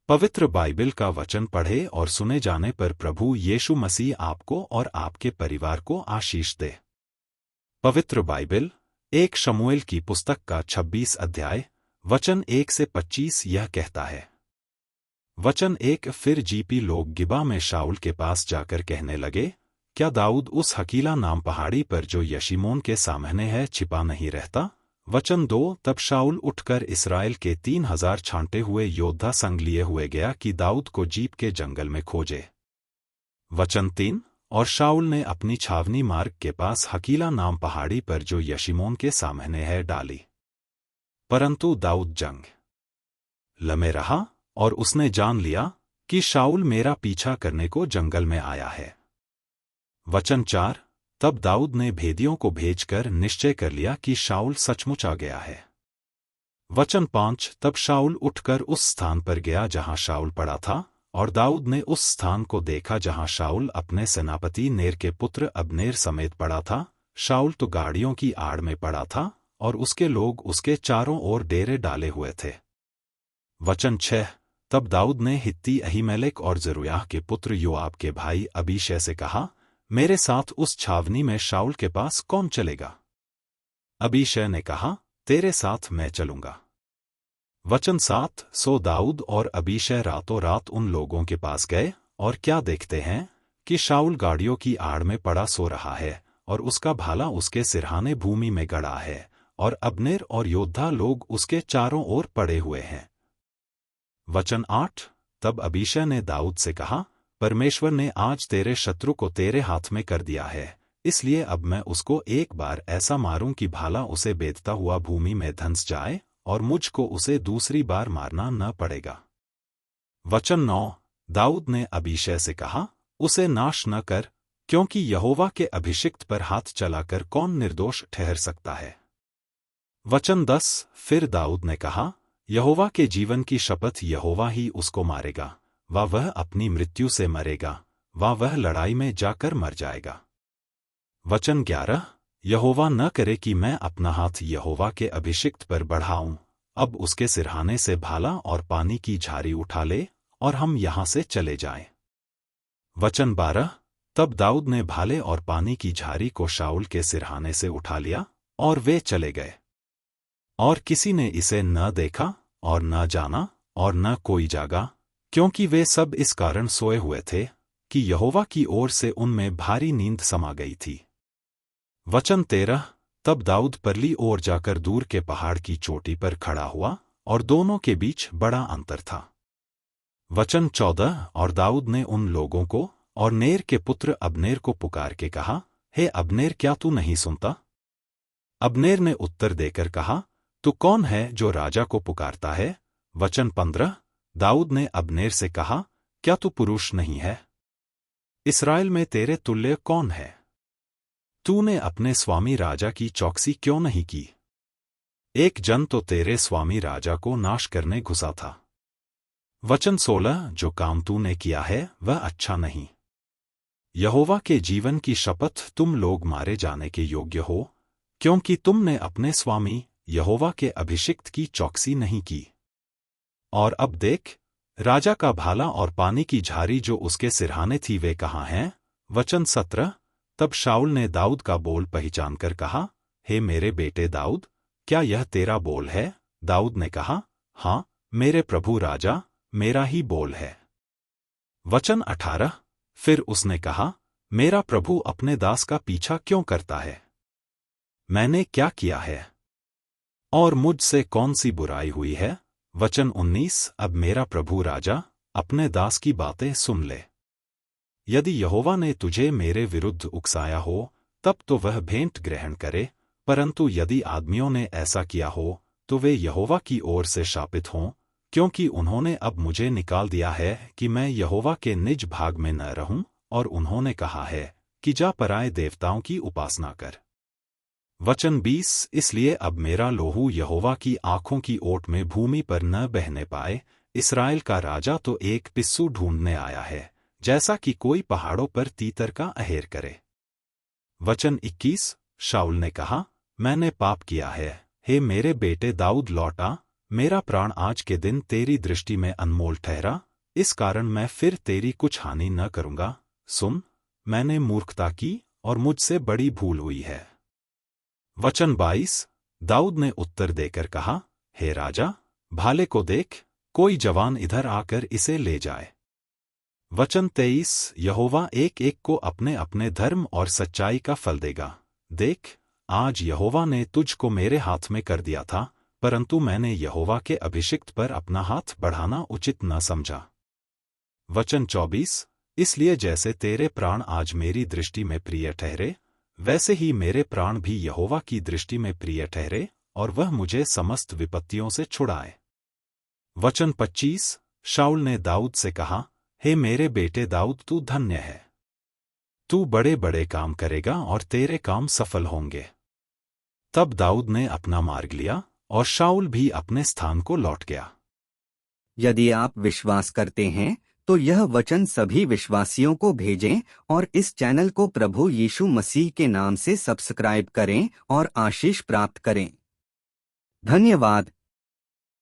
पवित्र बाइबल का वचन पढ़े और सुने जाने पर प्रभु यीशु मसीह आपको और आपके परिवार को आशीष दे। पवित्र बाइबल 1 शमूएल की पुस्तक का 26 अध्याय वचन 1 से 25 यह कहता है। वचन 1 फिर जीपी लोग गिबा में शाऊल के पास जाकर कहने लगे, क्या दाऊद उस हकीला नाम पहाड़ी पर जो यशीमोन के सामने है छिपा नहीं रहता? वचन 2 तब शाऊल उठकर इस्राएल के 3000 छांटे हुए योद्धा संग लिए हुए गया कि दाऊद को जीप के जंगल में खोजे। वचन 3 और शाऊल ने अपनी छावनी मार्ग के पास हकीला नाम पहाड़ी पर जो यशीमोन के सामने है डाली। परंतु दाऊद जंग लमे रहा और उसने जान लिया कि शाऊल मेरा पीछा करने को जंगल में आया है। वचन 4 तब दाऊद ने भेदियों को भेजकर निश्चय कर लिया कि शाऊल सचमुच आ गया है। वचन 5 तब शाऊल उठकर उस स्थान पर गया जहां शाऊल पड़ा था, और दाऊद ने उस स्थान को देखा जहां शाऊल अपने सेनापति नेर के पुत्र अबनेर समेत पड़ा था। शाऊल तो गाड़ियों की आड़ में पड़ा था और उसके लोग उसके चारों ओर डेरे डाले हुए थे। वचन 6 तब दाऊद ने हित्ती अहीमेलेक और जरूयाह के पुत्र योआब के भाई अबीशै से कहा, मेरे साथ उस छावनी में शाऊल के पास कौन चलेगा? अबीशै ने कहा, तेरे साथ मैं चलूंगा। वचन 7 सो दाऊद और अबीशै रातों रात उन लोगों के पास गए, और क्या देखते हैं कि शाऊल गाड़ियों की आड़ में पड़ा सो रहा है, और उसका भाला उसके सिरहाने भूमि में गड़ा है, और अबनेर और योद्धा लोग उसके चारों ओर पड़े हुए हैं। वचन 8 तब अबीशै ने दाऊद से कहा, परमेश्वर ने आज तेरे शत्रु को तेरे हाथ में कर दिया है, इसलिए अब मैं उसको एक बार ऐसा मारूं कि भाला उसे बेधता हुआ भूमि में धंस जाए, और मुझको उसे दूसरी बार मारना न पड़ेगा। वचन 9 दाऊद ने अबीशै से कहा, उसे नाश न कर, क्योंकि यहोवा के अभिषिक्त पर हाथ चलाकर कौन निर्दोष ठहर सकता है? वचन 10 फिर दाऊद ने कहा, यहोवा के जीवन की शपथ यहोवा ही उसको मारेगा, वह अपनी मृत्यु से मरेगा, वह लड़ाई में जाकर मर जाएगा। वचन 11 यहोवा न करे कि मैं अपना हाथ यहोवा के अभिषिक्त पर बढ़ाऊं, अब उसके सिरहाने से भाला और पानी की झारी उठा ले, और हम यहां से चले जाएं। वचन 12 तब दाऊद ने भाले और पानी की झारी को शाऊल के सिरहाने से उठा लिया, और वे चले गए। और किसी ने इसे न देखा और न जाना और न कोई जागा, क्योंकि वे सब इस कारण सोए हुए थे कि यहोवा की ओर से उनमें भारी नींद समा गई थी। वचन 13 तब दाऊद परली ओर जाकर दूर के पहाड़ की चोटी पर खड़ा हुआ, और दोनों के बीच बड़ा अंतर था। वचन 14 और दाऊद ने उन लोगों को और नेर के पुत्र अबनेर को पुकार के कहा, हे अबनेर, क्या तू नहीं सुनता? अबनेर ने उत्तर देकर कहा, तू कौन है जो राजा को पुकारता है? वचन 15 दाऊद ने अबनेर से कहा, क्या तू पुरुष नहीं है? इस्राएल में तेरे तुल्य कौन है? तूने अपने स्वामी राजा की चौकसी क्यों नहीं की? एक जन तो तेरे स्वामी राजा को नाश करने घुसा था। वचन 16 जो काम तूने किया है वह अच्छा नहीं। यहोवा के जीवन की शपथ तुम लोग मारे जाने के योग्य हो, क्योंकि तुमने अपने स्वामी यहोवा के अभिषिक्त की चौकसी नहीं की। और अब देख, राजा का भाला और पानी की झारी जो उसके सिरहाने थी वे कहाँ हैं? वचन 17 तब शाऊल ने दाऊद का बोल पहचान कर कहा, हे मेरे बेटे दाऊद, क्या यह तेरा बोल है? दाऊद ने कहा, हाँ मेरे प्रभु राजा, मेरा ही बोल है। वचन 18 फिर उसने कहा, मेरा प्रभु अपने दास का पीछा क्यों करता है? मैंने क्या किया है? और मुझसे कौन सी बुराई हुई है? वचन 19 अब मेरा प्रभु राजा, अपने दास की बातें सुन ले। यदि यहोवा ने तुझे मेरे विरुद्ध उकसाया हो, तब तो वह भेंट ग्रहण करे, परंतु यदि आदमियों ने ऐसा किया हो, तो वे यहोवा की ओर से शापित हों, क्योंकि उन्होंने अब मुझे निकाल दिया है कि मैं यहोवा के निज भाग में न रहूं, और उन्होंने कहा है कि जा पराए देवताओं की उपासना कर। वचन 20 इसलिए अब मेरा लोहू यहोवा की आंखों की ओट में भूमि पर न बहने पाए। इस्राएल का राजा तो एक पिस्सू ढूंढने आया है, जैसा कि कोई पहाड़ों पर तीतर का अहेर करे। वचन 21 शाऊल ने कहा, मैंने पाप किया है, हे मेरे बेटे दाऊद लौटा, मेरा प्राण आज के दिन तेरी दृष्टि में अनमोल ठहरा, इस कारण मैं फिर तेरी कुछ हानि न करूंगा। सुन, मैंने मूर्खता की और मुझसे बड़ी भूल हुई है। वचन 22। दाऊद ने उत्तर देकर कहा, हे राजा, भाले को देख, कोई जवान इधर आकर इसे ले जाए। वचन 23। यहोवा एक एक को अपने अपने धर्म और सच्चाई का फल देगा। देख, आज यहोवा ने तुझको मेरे हाथ में कर दिया था, परंतु मैंने यहोवा के अभिषिक्त पर अपना हाथ बढ़ाना उचित न समझा। वचन 24। इसलिए जैसे तेरे प्राण आज मेरी दृष्टि में प्रिय ठहरे, वैसे ही मेरे प्राण भी यहोवा की दृष्टि में प्रिय ठहरे, और वह मुझे समस्त विपत्तियों से छुड़ाए। वचन 25। शाऊल ने दाऊद से कहा, हे मेरे बेटे दाऊद, तू धन्य है। तू बड़े बड़े काम करेगा और तेरे काम सफल होंगे। तब दाऊद ने अपना मार्ग लिया और शाऊल भी अपने स्थान को लौट गया। यदि आप विश्वास करते हैं तो यह वचन सभी विश्वासियों को भेजें और इस चैनल को प्रभु यीशु मसीह के नाम से सब्सक्राइब करें और आशीष प्राप्त करें। धन्यवाद।